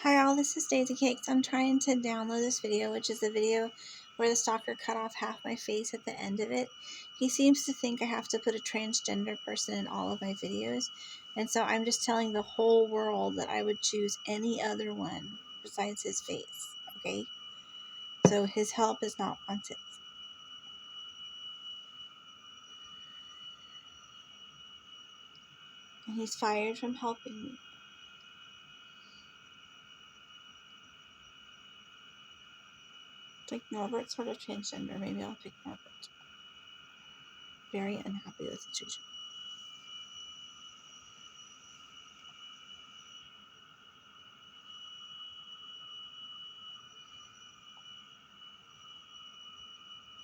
Hi all, this is Daisy Cakes. I'm trying to download this video, which is a video where the stalker cut off half my face at the end of it. He seems to think I have to put a transgender person in all of my videos, and so I'm just telling the whole world that I would choose any other one besides his face, okay? So his help is not wanted. And he's fired from helping me. It's like Norbert's sort of transgender. Maybe I'll pick Norbert. Very unhappy with the situation.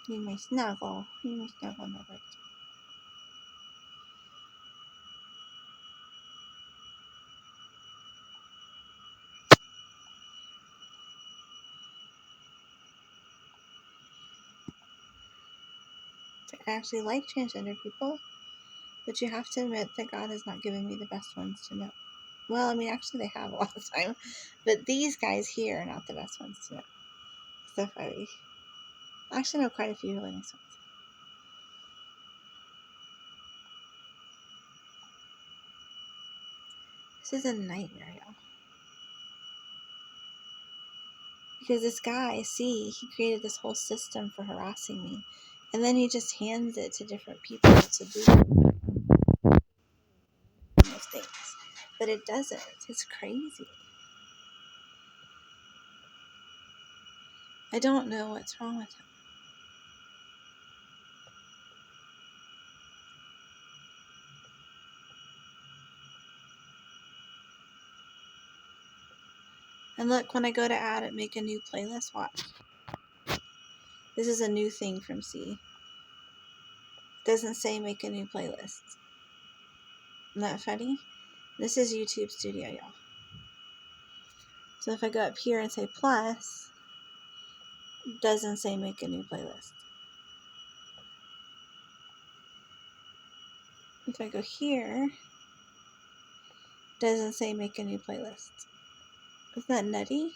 You may snuggle. You may snuggle, Norbert. I actually like transgender people, but you have to admit that God has not given me the best ones to know. Well, I mean, actually, they have a lot of time, but these guys here are not the best ones to know. So I actually know quite a few really nice ones. This is a nightmare, y'all. Because this guy, see, he created this whole system for harassing me, and then he just hands it to different people to do those things. But it doesn't. It's crazy. I don't know what's wrong with him. And look, when I go to add it, make a new playlist, watch. This is a new thing from C. It doesn't say make a new playlist. Isn't that funny? This is YouTube Studio, y'all. So if I go up here and say plus, it doesn't say make a new playlist. If I go here, it doesn't say make a new playlist. Isn't that nutty?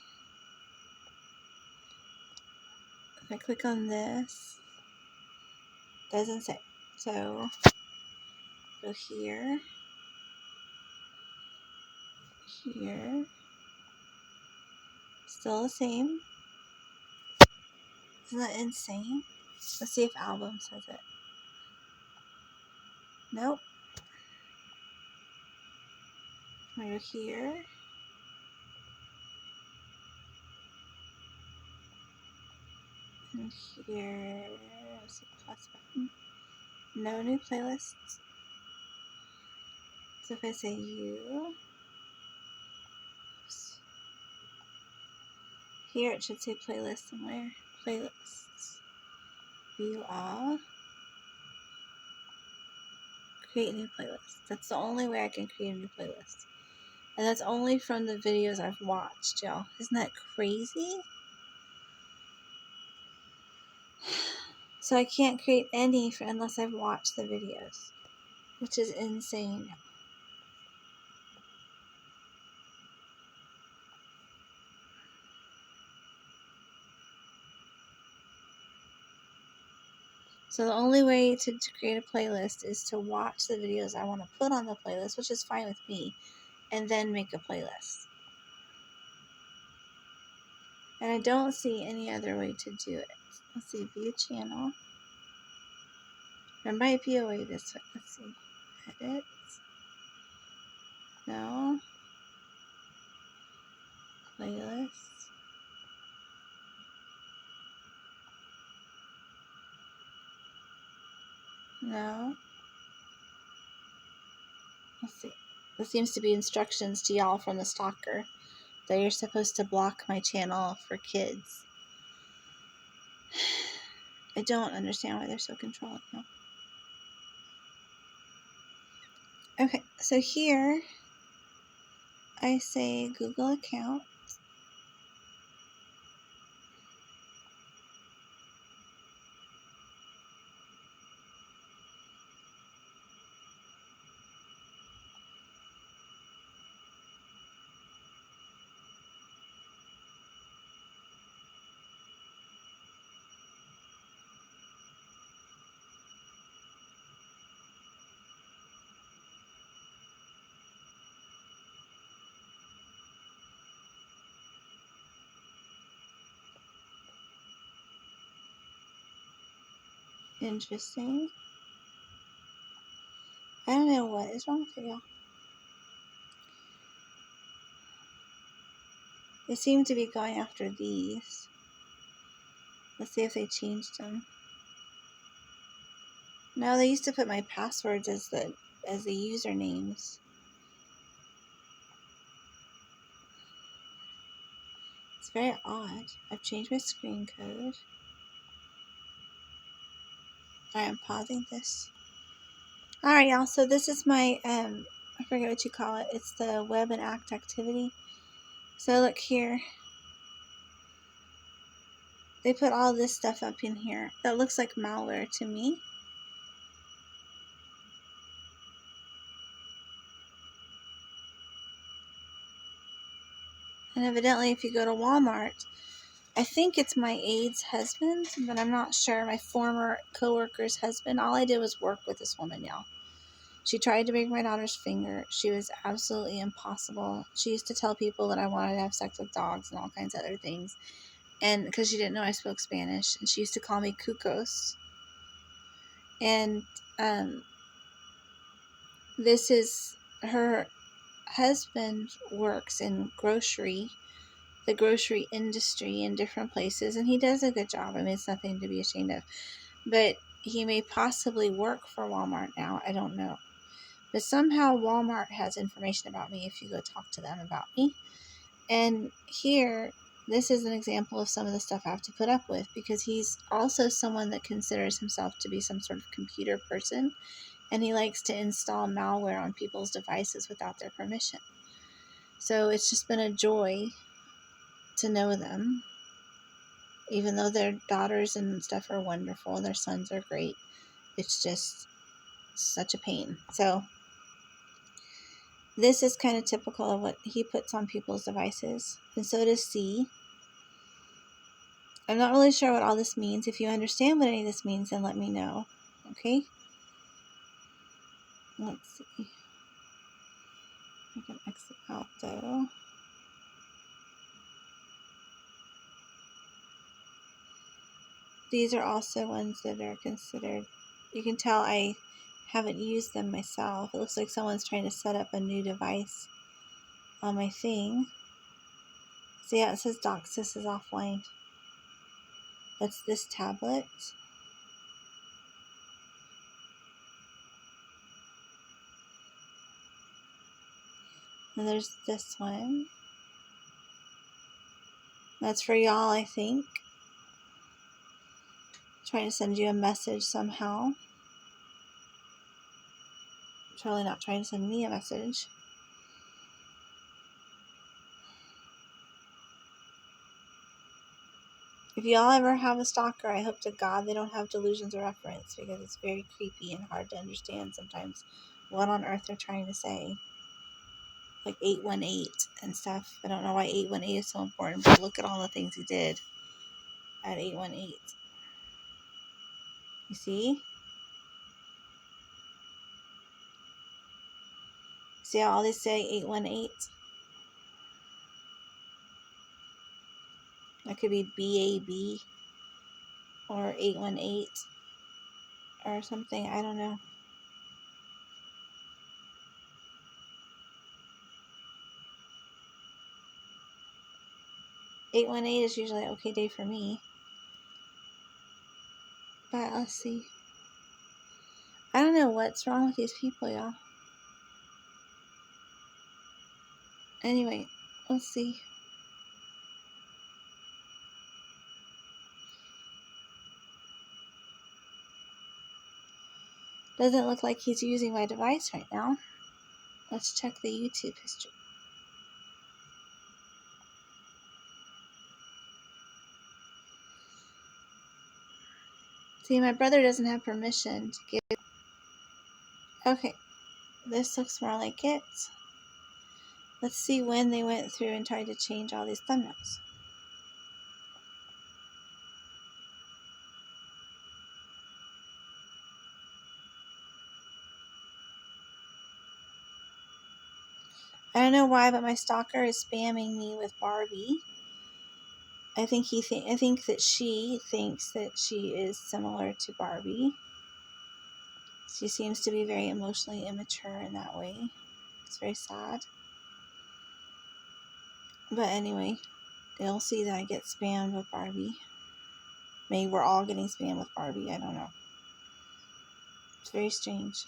If I click on this, it doesn't say. So go here, here, still the same. Isn't that insane? Let's see if album says it. Nope. I go here. And here, let's see, plus button. No new playlists. So if I say you, oops, here it should say playlist somewhere. Playlists. View all. Create new playlist. That's the only way I can create a new playlist. And that's only from the videos I've watched, y'all. Isn't that crazy? So I can't create any unless I've watched the videos, which is insane. So the only way to create a playlist is to watch the videos I want to put on the playlist, which is fine with me, and then make a playlist. And I don't see any other way to do it. Let's see, view channel. There might be a way this way. Let's see. Edit. No. Playlist. No. Let's see. This seems to be instructions to y'all from the stalker that you're supposed to block my channel for kids. I don't understand why they're so controlling now. Okay, so here I say Google account. Interesting. I don't know what is wrong with y'all. They seem to be going after these. Let's see if they changed them. No, they used to put my passwords as the usernames. It's very odd. I've changed my screen code. Alright, I'm pausing this. Alright, y'all, so this is my, I forget what you call it. It's the web and act activity. So look here. They put all this stuff up in here. That looks like malware to me. And evidently, if you go to Walmart, I think it's my aide's husband, but I'm not sure. My former coworker's husband. All I did was work with this woman, y'all. She tried to break my daughter's finger. She was absolutely impossible. She used to tell people that I wanted to have sex with dogs and all kinds of other things. And because she didn't know I spoke Spanish. And she used to call me Cucos. And this is her husband works in the grocery industry in different places. And he does a good job. I mean, it's nothing to be ashamed of. But he may possibly work for Walmart now. I don't know. But somehow Walmart has information about me if you go talk to them about me. And here, this is an example of some of the stuff I have to put up with because he's also someone that considers himself to be some sort of computer person. And he likes to install malware on people's devices without their permission. So it's just been a joy to know them. Even though their daughters and stuff are wonderful, their sons are great. It's just such a pain. So this is kind of typical of what he puts on people's devices. And so does C. I'm not really sure what all this means. If you understand what any of this means, then let me know. Okay? Let's see. I can exit out though. These are also ones that are considered. You can tell I haven't used them myself. It looks like someone's trying to set up a new device on my thing. So yeah, it says Doxis is offline. That's this tablet. And there's this one. That's for y'all, I think. Trying to send you a message somehow. Totally not trying to send me a message. If y'all ever have a stalker, I hope to God they don't have delusions of reference because it's very creepy and hard to understand sometimes what on earth they're trying to say. Like 818 and stuff. I don't know why 818 is so important, but look at all the things he did at 818. You see? See how all they say 818? That could be BAB or 818 or something. I don't know. $818 is usually an okay day for me. But let's see. I don't know what's wrong with these people, y'all. Anyway, let's see. Doesn't look like he's using my device right now. Let's check the YouTube history. See, my brother doesn't have permission to give. Okay, this looks more like it. Let's see when they went through and tried to change all these thumbnails. I don't know why, but my stalker is spamming me with Barbie. I think that she thinks that she is similar to Barbie. She seems to be very emotionally immature in that way. It's very sad. But anyway, you'll see that I get spammed with Barbie. Maybe we're all getting spammed with Barbie. I don't know. It's very strange.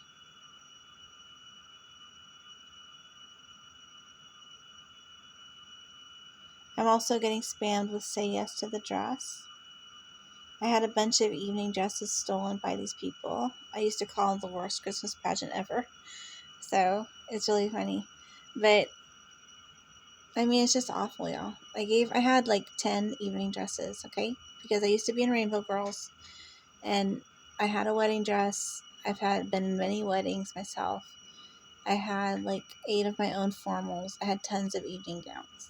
I'm also getting spammed with Say Yes to the Dress. I had a bunch of evening dresses stolen by these people. I used to call them the worst Christmas pageant ever. So it's really funny. But I mean, it's just awful, y'all. I had like 10 evening dresses, okay? Because I used to be in Rainbow Girls, and I had a wedding dress. Been in many weddings myself. I had like 8 of my own formals. I had tons of evening gowns.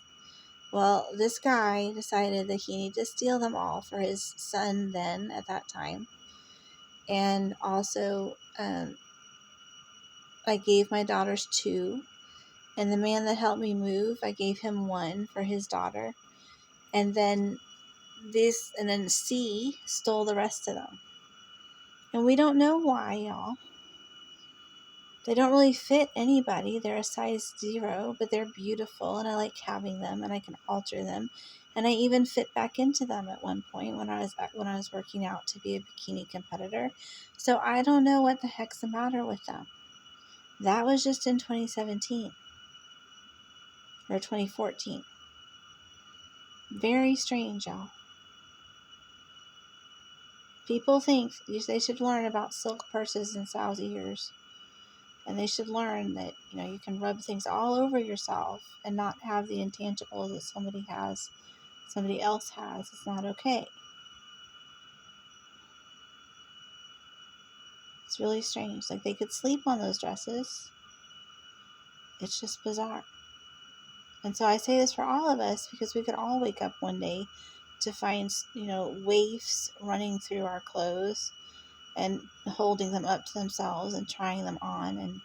Well, this guy decided that he needed to steal them all for his son then at that time. And also, I gave my daughters 2. And the man that helped me move, I gave him 1 for his daughter. And then C stole the rest of them. And we don't know why, y'all. They don't really fit anybody. They're a size 0, but they're beautiful, and I like having them, and I can alter them. And I even fit back into them at one point when I was working out to be a bikini competitor. So I don't know what the heck's the matter with them. That was just in 2017 or 2014. Very strange, y'all. People think they should learn about silk purses and sow's ears. And they should learn that, you can rub things all over yourself and not have the intangibles that somebody else has. It's not okay. It's really strange. Like, they could sleep on those dresses. It's just bizarre. And so I say this for all of us because we could all wake up one day to find, waifs running through our clothes and holding them up to themselves and trying them on and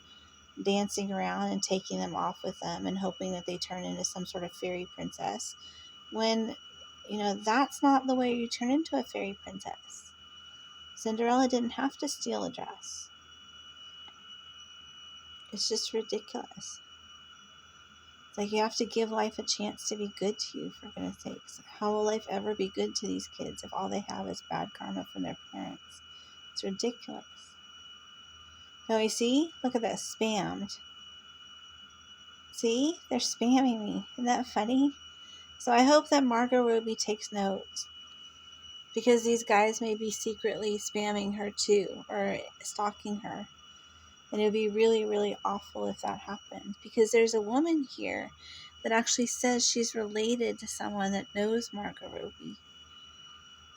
dancing around and taking them off with them and hoping that they turn into some sort of fairy princess, when that's not the way you turn into a fairy princess. Cinderella didn't have to steal a dress. It's just ridiculous. It's like you have to give life a chance to be good to you, for goodness sakes. How will life ever be good to these kids if all they have is bad karma from their parents? It's ridiculous. Now you see? Look at this. Spammed. See? They're spamming me. Isn't that funny? So I hope that Margot Robbie takes note, because these guys may be secretly spamming her too, or stalking her. And it would be really, really awful if that happened, because there's a woman here that actually says she's related to someone that knows Margot Robbie.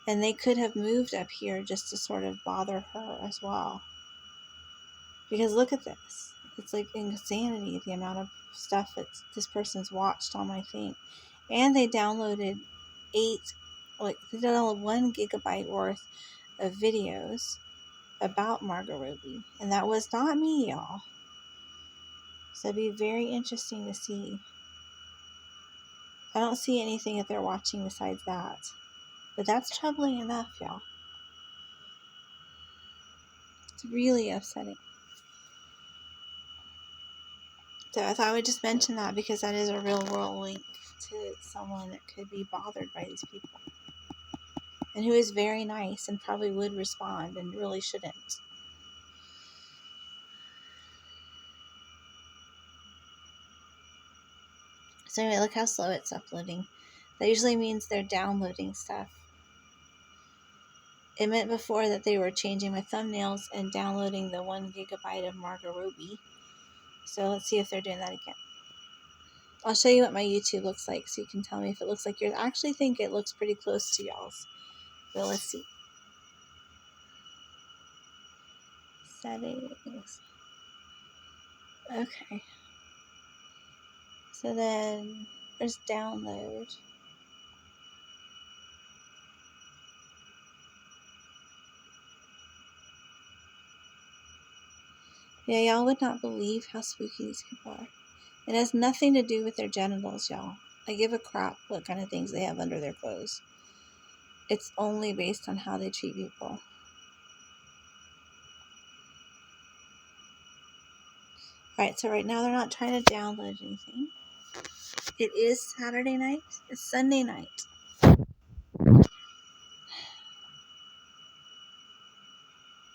And they could have moved up here just to sort of bother her as well. Because look at this. It's like insanity, the amount of stuff that this person's watched on my thing. And they downloaded 1 gigabyte worth of videos about Margot Robbie. And that was not me, y'all. So it'd be very interesting to see. I don't see anything that they're watching besides that. But that's troubling enough, y'all. It's really upsetting. So I thought I would just mention that, because that is a real world link to someone that could be bothered by these people. And who is very nice and probably would respond and really shouldn't. So anyway, look how slow it's uploading. That usually means they're downloading stuff. It meant before that they were changing my thumbnails and downloading the 1 gigabyte of Margot Robbie. So let's see if they're doing that again. I'll show you what my YouTube looks like so you can tell me if it looks like yours. I actually think it looks pretty close to y'all's. But let's see. Settings. Okay. So then there's download. Yeah, y'all would not believe how spooky these people are. It has nothing to do with their genitals, y'all. I give a crap what kind of things they have under their clothes. It's only based on how they treat people. Alright, so right now they're not trying to download anything. It is Saturday night. It's Sunday night.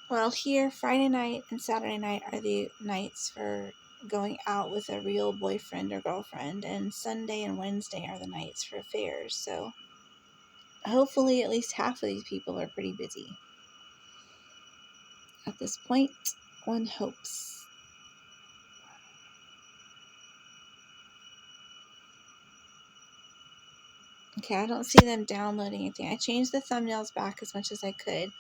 Well, here, Friday night and Saturday night are the nights for going out with a real boyfriend or girlfriend, and Sunday and Wednesday are the nights for affairs. So hopefully at least half of these people are pretty busy. At this point, one hopes. Okay, I don't see them downloading anything. I changed the thumbnails back as much as I could,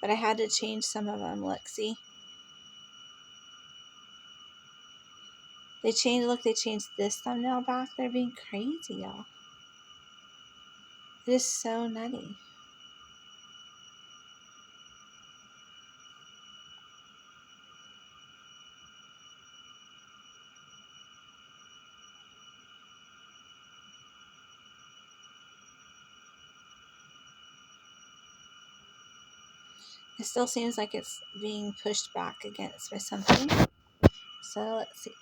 but I had to change some of them. Look, see? They changed this thumbnail back. They're being crazy, y'all. It is so nutty. It still seems like it's being pushed back against by something. So let's see.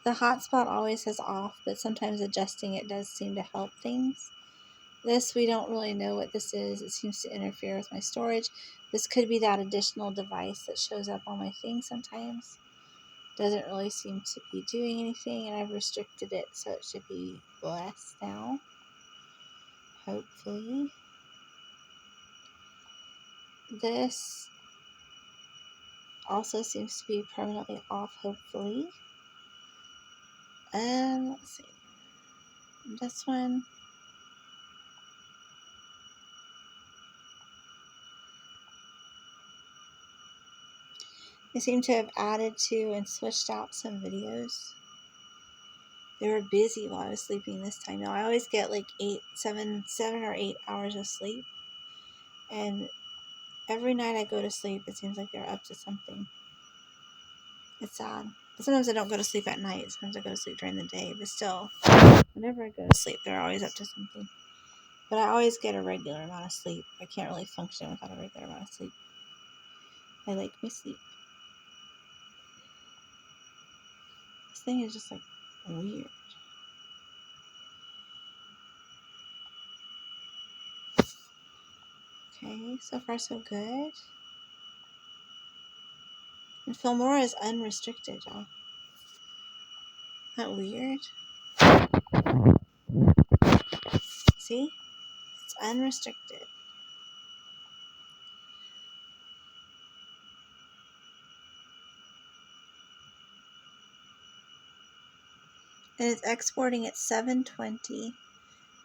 The hotspot always says off, but sometimes adjusting it does seem to help things. This, we don't really know what this is. It seems to interfere with my storage. This could be that additional device that shows up on my thing sometimes. Doesn't really seem to be doing anything, and I've restricted it, so it should be less now. Hopefully. This also seems to be permanently off, hopefully. Let's see. This one. They seem to have added to and switched out some videos. They were busy while I was sleeping this time. Now I always get like 7 or 8 hours of sleep. And every night I go to sleep, it seems like they're up to something. It's sad. Sometimes I don't go to sleep at night. Sometimes I go to sleep during the day. But still, whenever I go to sleep, they're always up to something. But I always get a regular amount of sleep. I can't really function without a regular amount of sleep. I like my sleep. This thing is just like weird. Okay, so far so good. And Filmora is unrestricted, y'all. Isn't that weird? See? It's unrestricted. And it's exporting at 720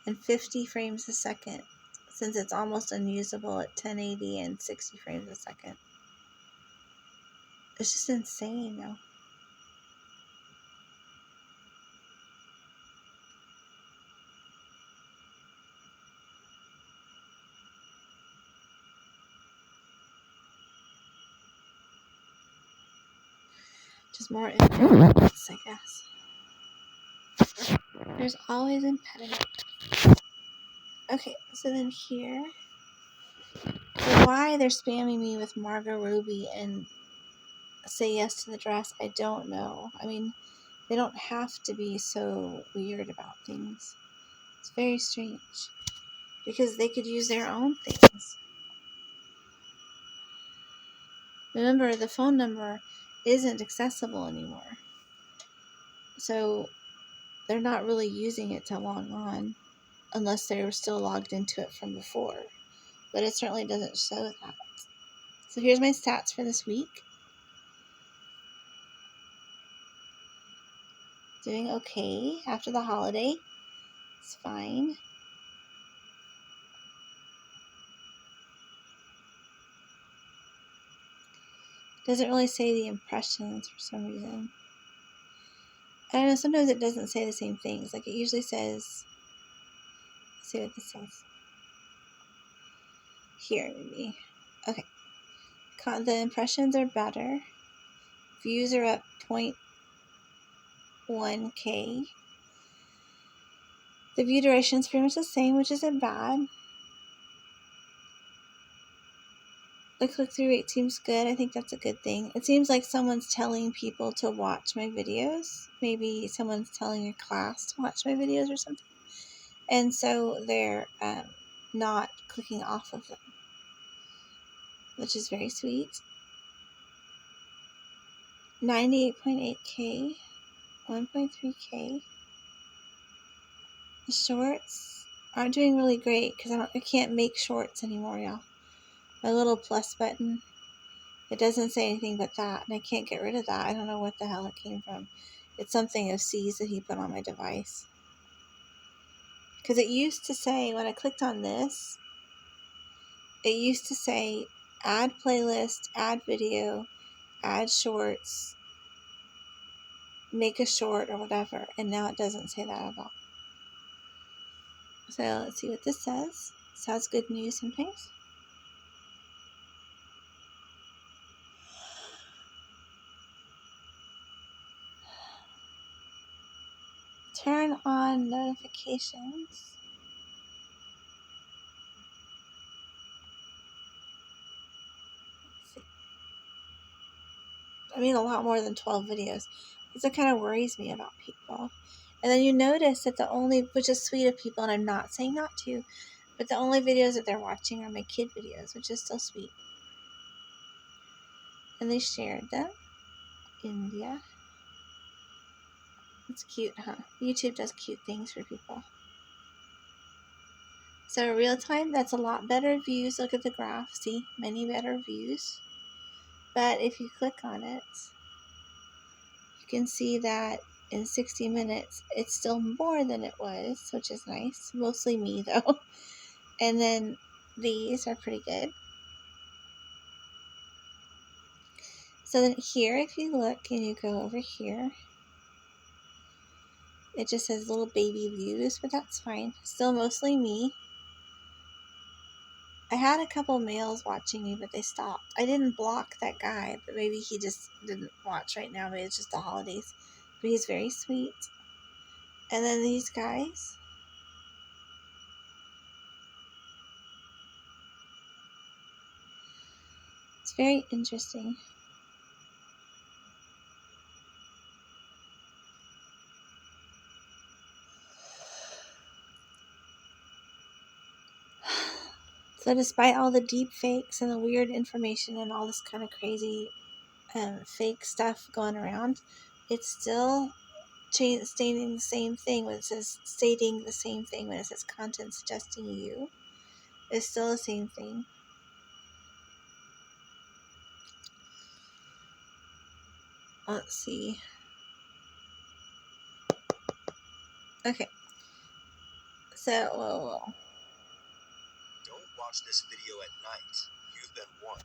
and 50 frames a second, since it's almost unusable at 1080 and 60 frames a second. It's just insane, yo. Just more impediments, I guess. There's always impediment. Okay, so then here, why they're spamming me with Margot Robbie and Say Yes to the Dress, I don't know. I mean, they don't have to be so weird about things. It's very strange. Because they could use their own things. Remember, the phone number isn't accessible anymore. So they're not really using it to log on unless they were still logged into it from before. But it certainly doesn't show that. So here's my stats for this week. Doing okay after the holiday. It's fine. Doesn't really say the impressions for some reason. I don't know, sometimes it doesn't say the same things. Like it usually says, let's see what this says. Here, maybe. Okay. The impressions are better. Views are up 0.1K. The view duration is pretty much the same, which isn't bad. The click-through rate seems good. I think that's a good thing. It seems like someone's telling people to watch my videos. Maybe someone's telling a class to watch my videos or something. And so they're not clicking off of them, which is very sweet. 98.8K, 1.3K. The shorts aren't doing really great because I can't make shorts anymore, y'all. My little plus button, it doesn't say anything but that, and I can't get rid of that. I don't know what the hell it came from. It's something of C's that he put on my device. Because it used to say, when I clicked on this, it used to say add playlist, add video, add shorts, make a short or whatever, and now it doesn't say that at all. So let's see what this says. This has good news sometimes. Turn on notifications. Let's see. I mean, a lot more than 12 videos. That's what kind of worries me about people. And then you notice that which is sweet of people, and I'm not saying not to, but the only videos that they're watching are my kid videos, which is still sweet. And they shared them. India. It's cute, huh? YouTube does cute things for people. So real time, that's a lot better views. Look at the graph. See, many better views. But if you click on it, you can see that in 60 minutes, it's still more than it was, which is nice. Mostly me, though. And then these are pretty good. So then here, if you look and you go over here, it just says little baby views, but that's fine. Still mostly me. I had a couple males watching me, but they stopped. I didn't block that guy, but maybe he just didn't watch right now. Maybe it's just the holidays. But he's very sweet. And then these guys. It's very interesting. So despite all the deep fakes and the weird information and all this kind of crazy fake stuff going around, it's still stating the same thing when it says content suggesting you. It's still the same thing. Let's see. Okay. So, whoa. Don't watch this video at night. You've been warned.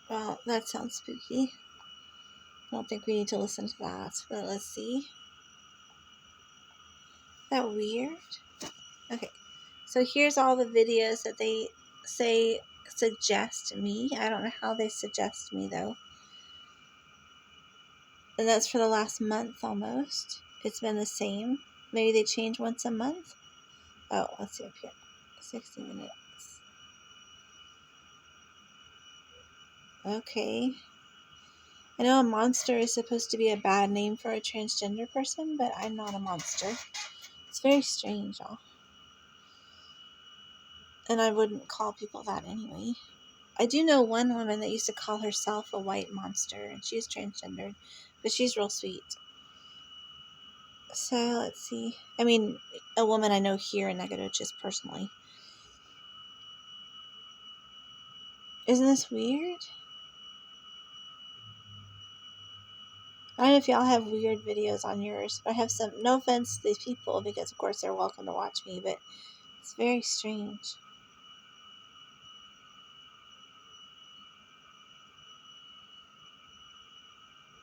Well, that sounds spooky. I don't think we need to listen to that, but let's see. Is that weird? Okay. So here's all the videos that they say suggest me. I don't know how they suggest me, though. And that's for the last month almost. It's been the same. Maybe they change once a month. Oh, let's see up here. 60 minutes. Okay. I know a monster is supposed to be a bad name for a transgender person, but I'm not a monster. It's very strange, y'all. And I wouldn't call people that anyway. I do know one woman that used to call herself a white monster, and she's transgendered, but she's real sweet. So, let's see. I mean, a woman I know here in Nacogdoches personally. Isn't this weird? I don't know if y'all have weird videos on yours, but I have some. No offense to these people, because of course they're welcome to watch me, but it's very strange.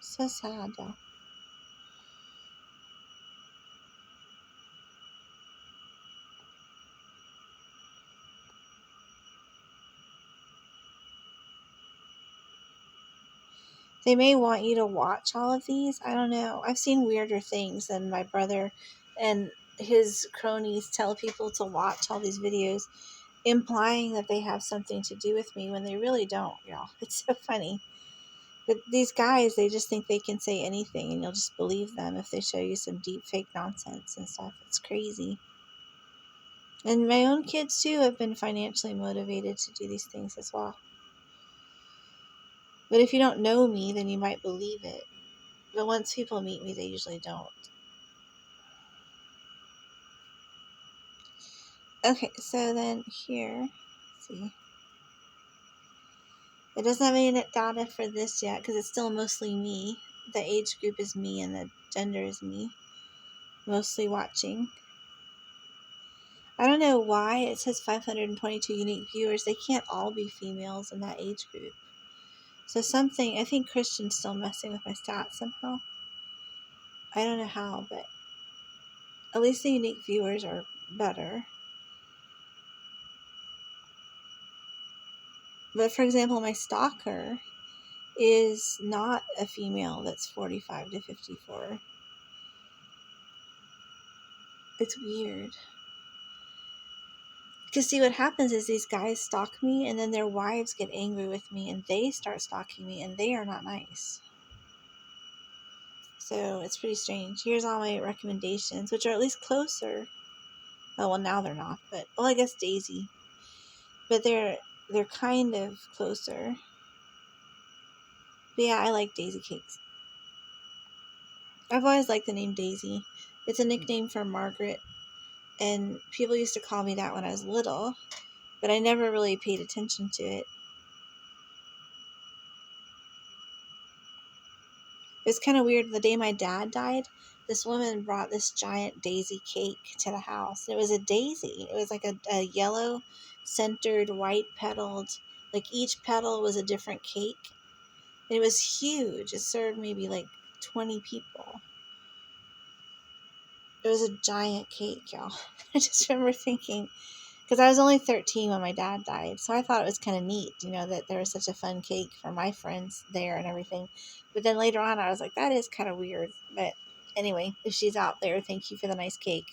So sad, though. They may want you to watch all of these. I don't know. I've seen weirder things than my brother and his cronies tell people to watch all these videos, implying that they have something to do with me when they really don't, y'all. It's so funny. But these guys, they just think they can say anything and you'll just believe them if they show you some deep fake nonsense and stuff. It's crazy. And my own kids, too, have been financially motivated to do these things as well. But if you don't know me, then you might believe it. But once people meet me, they usually don't. Okay, so then here, let's see. It doesn't have any data for this yet because it's still mostly me. The age group is me and the gender is me. Mostly watching. I don't know why it says 522 unique viewers. They can't all be females in that age group. So something, I think Christian's still messing with my stats somehow. I don't know how, but at least the unique viewers are better. But for example, my stalker is not a female that's 45 to 54. It's weird. Because see, what happens is these guys stalk me and then their wives get angry with me and they start stalking me and they are not nice. So it's pretty strange. Here's all my recommendations, which are at least closer. Oh, well, now they're not, but well, I guess Daisy. But they're kind of closer. But yeah, I like Daisy cakes. I've always liked the name Daisy. It's a nickname for Margaret, and people used to call me that when I was little, but I never really paid attention to it. It was kind of weird. The day my dad died, this woman brought this giant daisy cake to the house. It was a daisy. It was like a yellow centered, white petaled, like each petal was a different cake. And it was huge. It served maybe like 20 people. It was a giant cake, y'all. I just remember thinking, because I was only 13 when my dad died, so I thought it was kind of neat, that there was such a fun cake for my friends there and everything. But then later on, I was like, that is kind of weird. But anyway, if she's out there, thank you for the nice cake.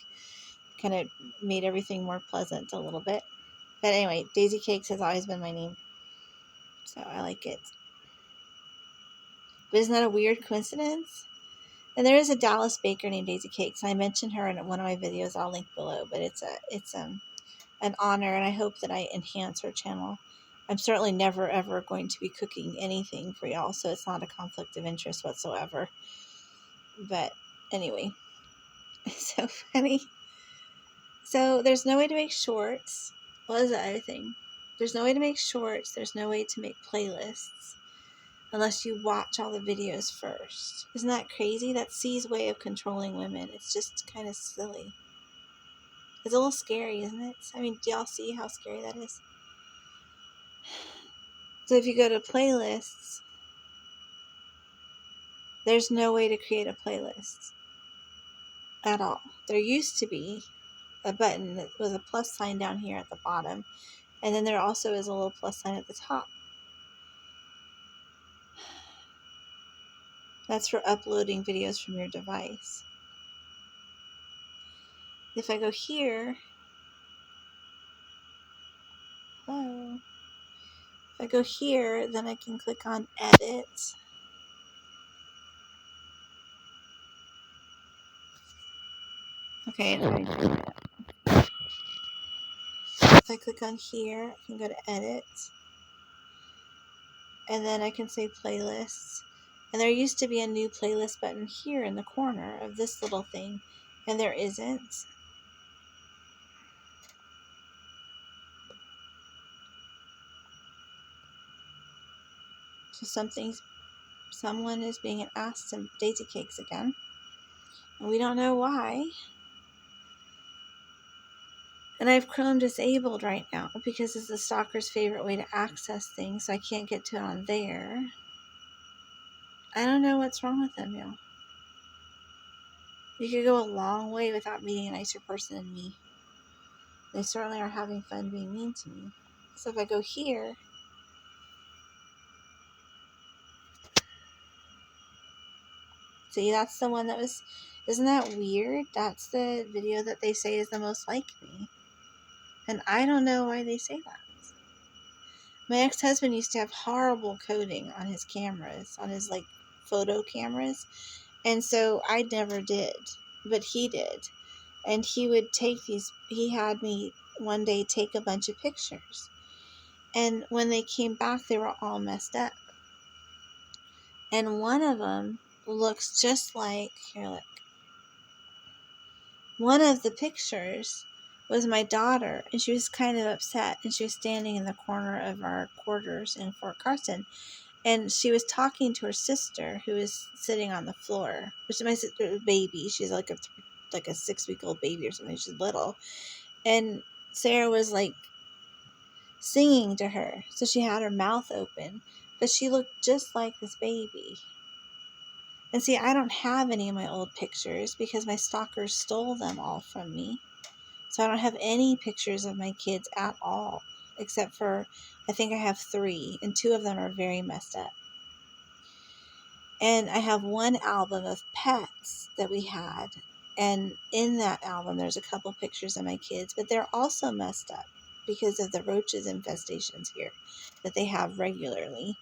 Kind of made everything more pleasant a little bit. But anyway, Daisy Cakes has always been my name, so I like it. But isn't that a weird coincidence? And there is a Dallas baker named Daisy Cakes. I mentioned her in one of my videos. I'll link below. But it's an honor, and I hope that I enhance her channel. I'm certainly never ever going to be cooking anything for y'all, so it's not a conflict of interest whatsoever. But anyway, it's so funny. So there's no way to make shorts. What is the other thing? There's no way to make shorts. There's no way to make playlists unless you watch all the videos first. Isn't that crazy? That's C's way of controlling women. It's just kind of silly. It's a little scary, isn't it? I mean, do y'all see how scary that is? So if you go to playlists, there's no way to create a playlist at all. There used to be a button that was a plus sign down here at the bottom, and then there also is a little plus sign at the top. That's for uploading videos from your device. If I go here, hello. If I go here, then I can click on edit. Okay, if I click on here, I can go to edit. And then I can say playlists. And there used to be a new playlist button here in the corner of this little thing, and there isn't. So someone is being asked some daisy cakes again, and we don't know why. And I have Chrome disabled right now because it's the stalker's favorite way to access things, so I can't get to it on there. I don't know what's wrong with them, y'all. You could go a long way without meeting a nicer person than me. They certainly are having fun being mean to me. So if I go here, See, that's the one that was... Isn't that weird? That's the video that they say is the most like me. And I don't know why they say that. My ex-husband used to have horrible coding on his cameras, on his, like, photo cameras. And so I never did. But he did. And he would take these... He had me one day take a bunch of pictures. And when they came back, they were all messed up. And one of them looks just like... Here, look. One of the pictures was my daughter, and she was kind of upset, and she was standing in the corner of our quarters in Fort Carson, and she was talking to her sister, who was sitting on the floor, which is my sister's baby. She's like a 6-week-old baby or something. She's little, and Sarah was like singing to her, so she had her mouth open, but she looked just like this baby. And see, I don't have any of my old pictures because my stalkers stole them all from me. So I don't have any pictures of my kids at all, except for, I think I have 3, and 2 of them are very messed up. And I have one album of pets that we had, and in that album there's a couple pictures of my kids, but they're also messed up because of the roaches infestations here that they have regularly.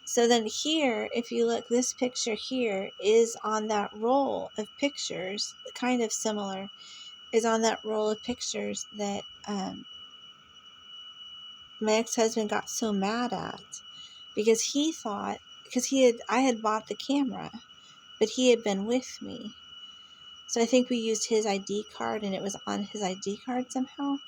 So then here, if you look, this picture here is on that roll of pictures, kind of similar, is on that roll of pictures that my ex-husband got so mad at because he thought, because I had bought the camera, but he had been with me. So I think we used his ID card and it was on his ID card somehow.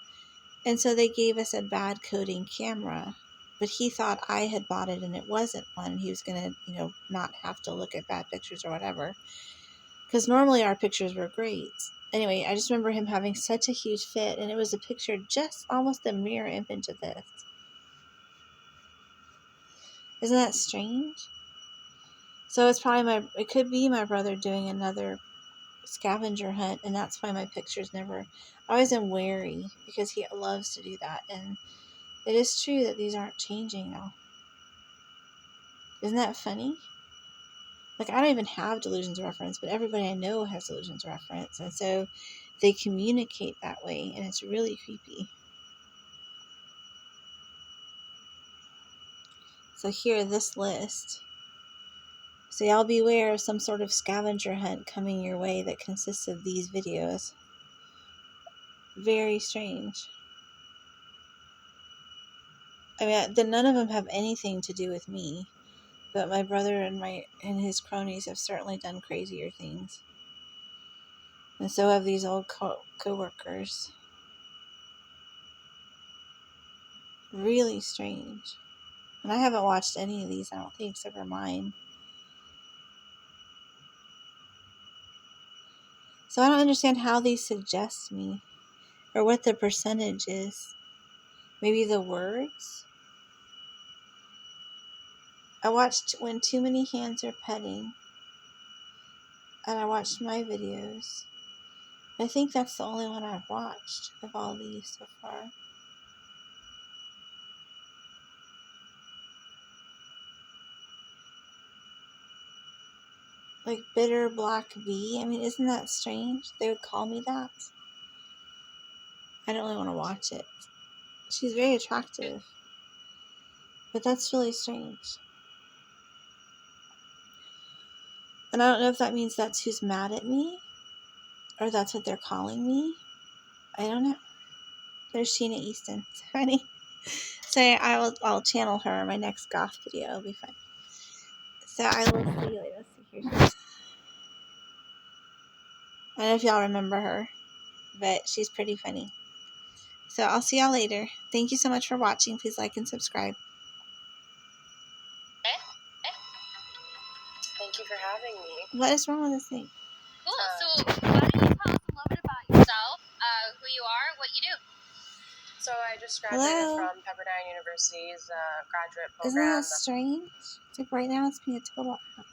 And so they gave us a bad coding camera, but he thought I had bought it and it wasn't one. And he was going to, not have to look at bad pictures or whatever. Because normally our pictures were great. Anyway, I just remember him having such a huge fit, and it was a picture just almost a mirror image of this. Isn't that strange? So it's probably it could be my brother doing another scavenger hunt, and that's why my pictures never... I always am wary because he loves to do that, and it is true that these aren't changing now. Isn't that funny? Like, I don't even have delusions of reference, but everybody I know has delusions of reference, and so they communicate that way, and it's really creepy. So here, this list. So y'all beware of some sort of scavenger hunt coming your way that consists of these videos. Very strange. I mean, none of them have anything to do with me, but my brother and his cronies have certainly done crazier things. And so have these old co-workers. Really strange. And I haven't watched any of these, I don't think, except for mine. So I don't understand how these suggest me, or what the percentage is. Maybe the words? I watched When Too Many Hands Are Petting, and I watched my videos. I think that's the only one I've watched of all these so far. Like Bitter Black Bee. I mean, isn't that strange? They would call me that. I don't really want to watch it. She's very attractive. But that's really strange. And I don't know if that means that's who's mad at me, or that's what they're calling me. I don't know. There's Sheena Easton. It's funny. So I'll channel her in my next goth video. It'll be fun. So I will see you later. Let's see, here she is. I don't know if y'all remember her, but she's pretty funny. So I'll see y'all later. Thank you so much for watching. Please like and subscribe. Thank you for having me. What is wrong with this thing? Cool. So why don't you tell us a little bit about yourself, who you are, what you do? So I just graduated from Pepperdine University's graduate program. Isn't that strange? It's like right now it's being a total ass.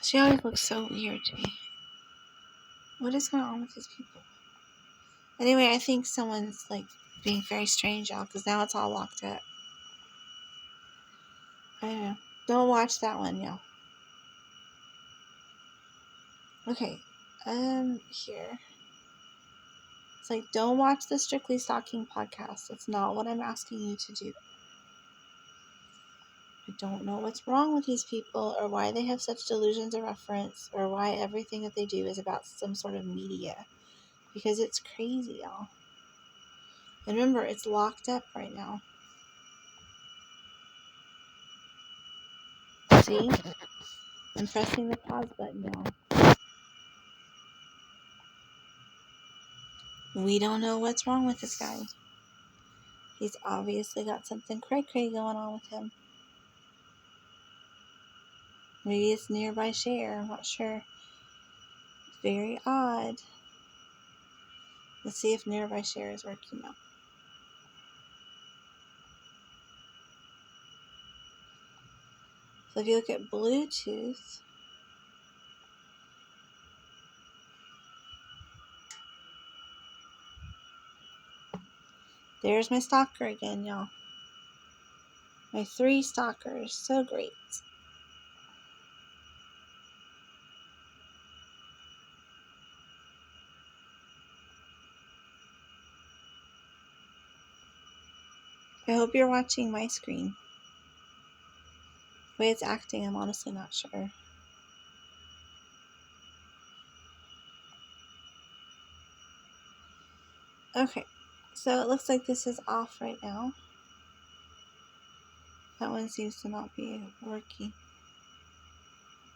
She always looks so weird to me. What is going on with these people? Anyway, I think someone's like being very strange, y'all, because now it's all locked up. I don't know. Don't watch that one, y'all. Okay. Here. It's like, don't watch the Strictly Stalking podcast. It's not what I'm asking you to do. I don't know what's wrong with these people, or why they have such delusions of reference, or why everything that they do is about some sort of media. Because it's crazy, y'all. And remember, it's locked up right now. See? I'm pressing the pause button now. We don't know what's wrong with this guy. He's obviously got something cray-cray going on with him. Maybe it's nearby share. I'm not sure. Very odd. Let's see if nearby share is working now. So if you look at Bluetooth, there's my stalker again, y'all. My 3 stalkers. So great. I hope you're watching my screen. The way it's acting, I'm honestly not sure. Okay, so it looks like this is off right now. That one seems to not be working.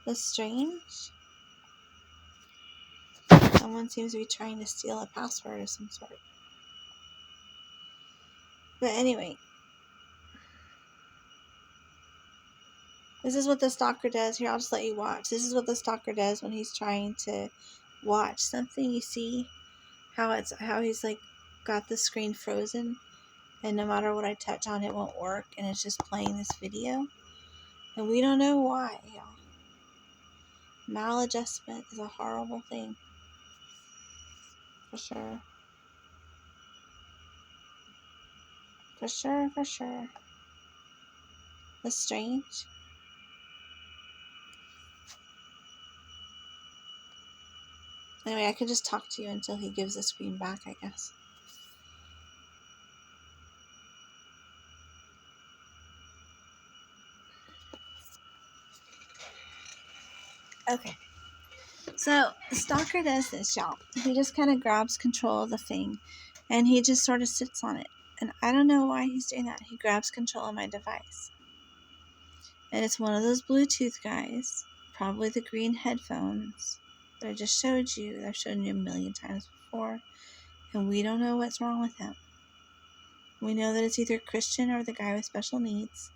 That's strange. Someone seems to be trying to steal a password of some sort. But anyway, this is what the stalker does. Here, I'll just let you watch. This is what the stalker does when he's trying to watch something. You see how he's like got the screen frozen, and no matter what I touch on, it won't work, and it's just playing this video. And we don't know why, y'all. Maladjustment is a horrible thing. For sure. For sure, for sure. That's strange. Anyway, I could just talk to you until he gives the screen back, I guess. Okay. So, the stalker does this, y'all. He just kind of grabs control of the thing, and he just sort of sits on it. And I don't know why he's doing that. He grabs control of my device. And it's one of those Bluetooth guys, probably the green headphones that I just showed you, that I've shown you a million times before. And we don't know what's wrong with him. We know that it's either Christian or the guy with special needs,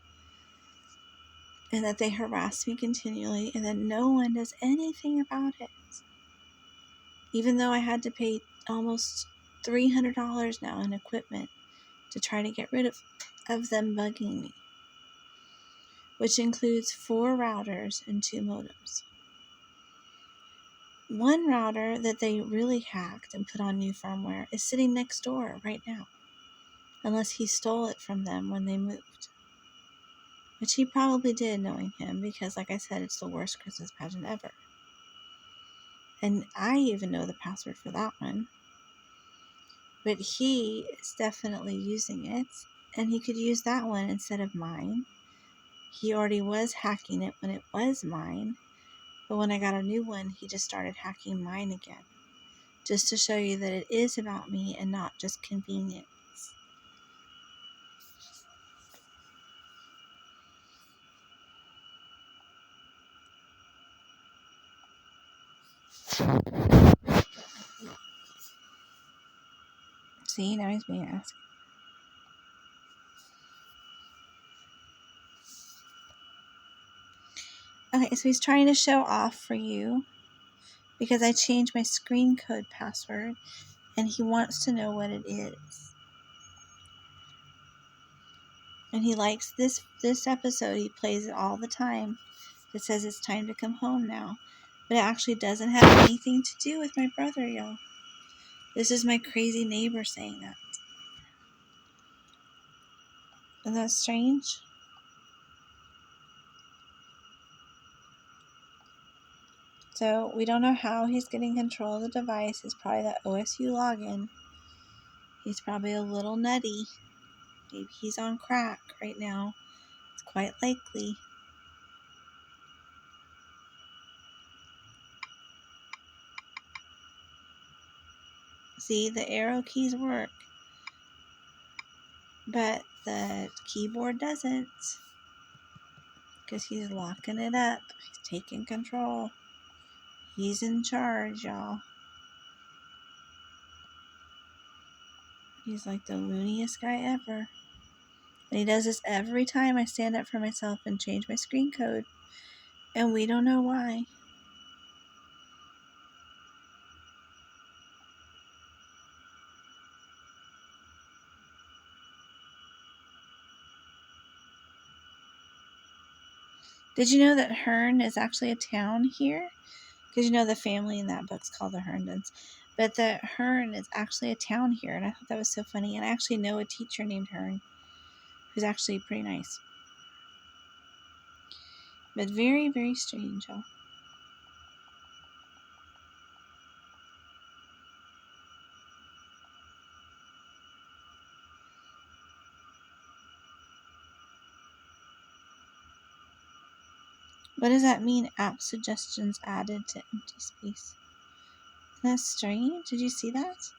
and that they harass me continually, and that no one does anything about it. Even though I had to pay almost $300 now in equipment to try to get rid of them bugging me, which includes 4 routers and 2 modems. One router that they really hacked and put on new firmware is sitting next door right now, unless he stole it from them when they moved. Which he probably did, knowing him, because like I said, it's the worst Christmas pageant ever. And I even know the password for that one. But he is definitely using it, and he could use that one instead of mine. He already was hacking it when it was mine, but when I got a new one, he just started hacking mine again. Just to show you that it is about me and not just convenience. See, now he's being asked. Okay, so he's trying to show off for you because I changed my screen code password, and he wants to know what it is. And he likes this episode. He plays it all the time. It says it's time to come home now. But it actually doesn't have anything to do with my brother, y'all. This is my crazy neighbor saying that. Isn't that strange? So we don't know how he's getting control of the device. It's probably that OSU login. He's probably a little nutty. Maybe he's on crack right now. It's quite likely. See, the arrow keys work, but the keyboard doesn't, because he's locking it up. He's taking control. He's in charge, y'all. He's like the looniest guy ever. And he does this every time I stand up for myself and change my screen code. And we don't know why. Did you know that Hearn is actually a town here? Because you know the family in that book's called the Herndons. But the Hearn is actually a town here. And I thought that was so funny. And I actually know a teacher named Hearn who's actually pretty nice. But very, very strange, y'all. What does that mean? App suggestions added to empty space. Isn't that strange? Did you see that?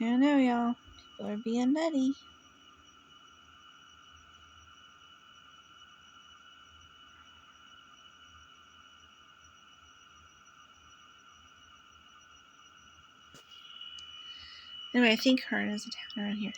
I don't know, y'all. People are being nutty. Anyway, I think Hearn is a town around here.